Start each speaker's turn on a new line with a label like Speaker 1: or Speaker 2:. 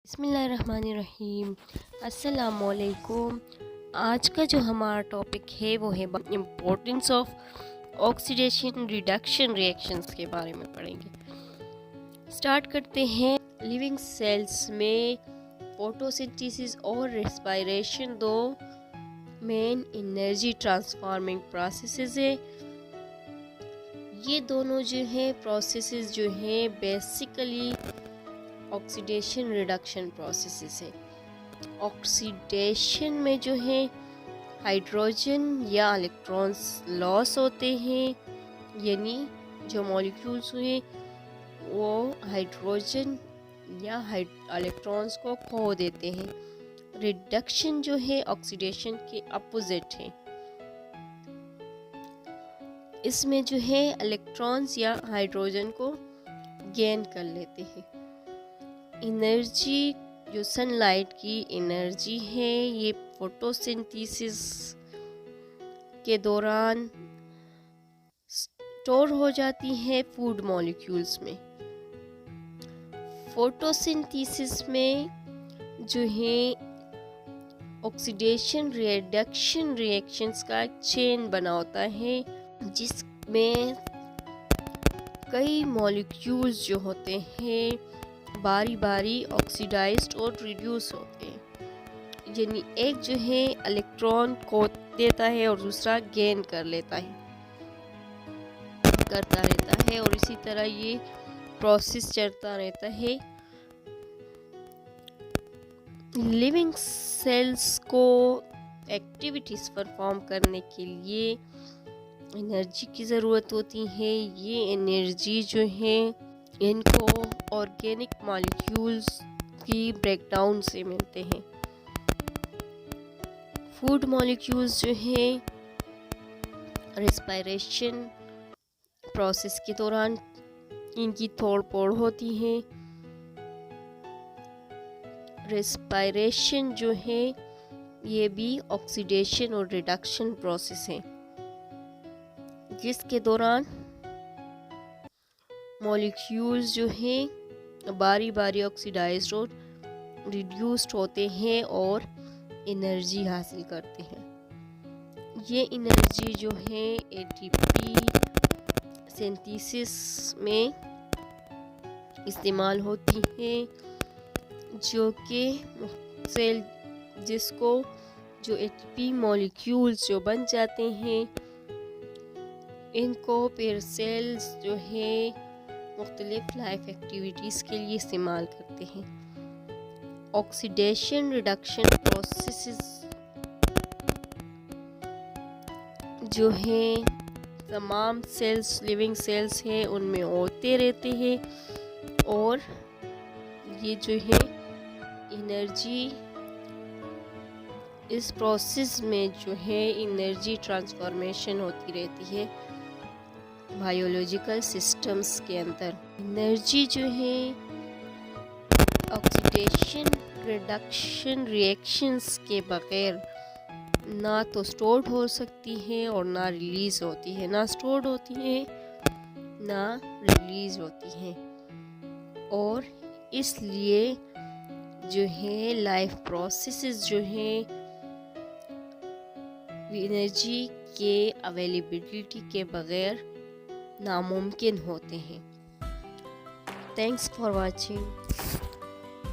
Speaker 1: बिस्मिल्लाहिर्रहमानिर्रहीम। अस्सलामुअलैकुम। आज का जो हमारा टॉपिक है वो है importance of oxidation reduction reactions के बारे में पढ़ेंगे। स्टार्ट करते हैं। लिविंग सेल्स में फोटोसिंथेसिस और रेस्पिरेशन दो मेन एनर्जी ट्रांसफॉर्मिंग प्रोसेसेस है। ये दोनों जो है प्रोसेसेस जो है बेसिकली ऑक्सीडेशन रिडक्शन प्रोसेसेस है। ऑक्सीडेशन में जो है हाइड्रोजन या इलेक्ट्रॉन्स लॉस होते हैं, यानी जो मॉलिक्यूल्स हुए वो हाइड्रोजन या इलेक्ट्रॉन्स को खो देते हैं। रिडक्शन जो है ऑक्सीडेशन के अपोजिट है। इसमें जो है इलेक्ट्रॉन्स या हाइड्रोजन को गेन कर लेते हैं। एनर्जी जो सनलाइट की एनर्जी है ये फोटोसिंथेसिस के दौरान स्टोर हो जाती है फूड मॉलिक्यूल्स में। फोटोसिंथेसिस में जो है ऑक्सीडेशन रिडक्शन रिएक्शंस का चेन बना होता है, जिसमें कई मॉलिक्यूल्स जो होते हैं बारी बारी ऑक्सीडाइज्ड और रिड्यूस होते हैं, यानी एक जो है इलेक्ट्रॉन खो देता है और दूसरा गेन करता रहता है और इसी तरह ये प्रोसेस चलता रहता है। लिविंग सेल्स को एक्टिविटीज परफॉर्म करने के लिए एनर्जी की ज़रूरत होती है। ये एनर्जी जो है इनको ऑर्गेनिक मॉलिक्यूल्स की ब्रेकडाउन से मिलते हैं। फूड मॉलिक्यूल्स जो है रेस्पिरेशन प्रोसेस के दौरान इनकी तोड़ फोड़ होती है। रेस्पिरेशन जो है ये भी ऑक्सीडेशन और रिडक्शन प्रोसेस है, जिसके दौरान मॉलिक्यूल्स जो हैं बारी बारी ऑक्सीडाइज्ड और रिड्यूस्ड होते हैं और एनर्जी हासिल करते हैं। ये एनर्जी जो है एटीपी सिंथेसिस में इस्तेमाल होती है, जो कि सेल जिसको जो एटीपी मॉलिक्यूल्स जो बन जाते हैं इनको फिर सेल्स जो है मुख्तलिफ लाइफ एक्टिविटीज़ के लिए इस्तेमाल करते हैं। ऑक्सीडेशन रिडक्शन प्रोसेसेस जो हैं तमाम सेल्स लिविंग सेल्स हैं उनमें होते रहते हैं और ये जो है एनर्जी इस प्रोसेस में जो है एनर्जी ट्रांसफॉर्मेशन होती रहती है बायोलॉजिकल सिस्टम्स के अंदर। एनर्जी जो है ऑक्सीडेशन रिडक्शन रिएक्शंस के बगैर ना तो स्टोर्ड हो सकती है और ना रिलीज होती है, ना स्टोर्ड होती है ना रिलीज होती है। और इसलिए जो है लाइफ प्रोसेसेस जो है एनर्जी के अवेलेबिलिटी के बगैर नामुमकिन होते हैं। Thanks for watching.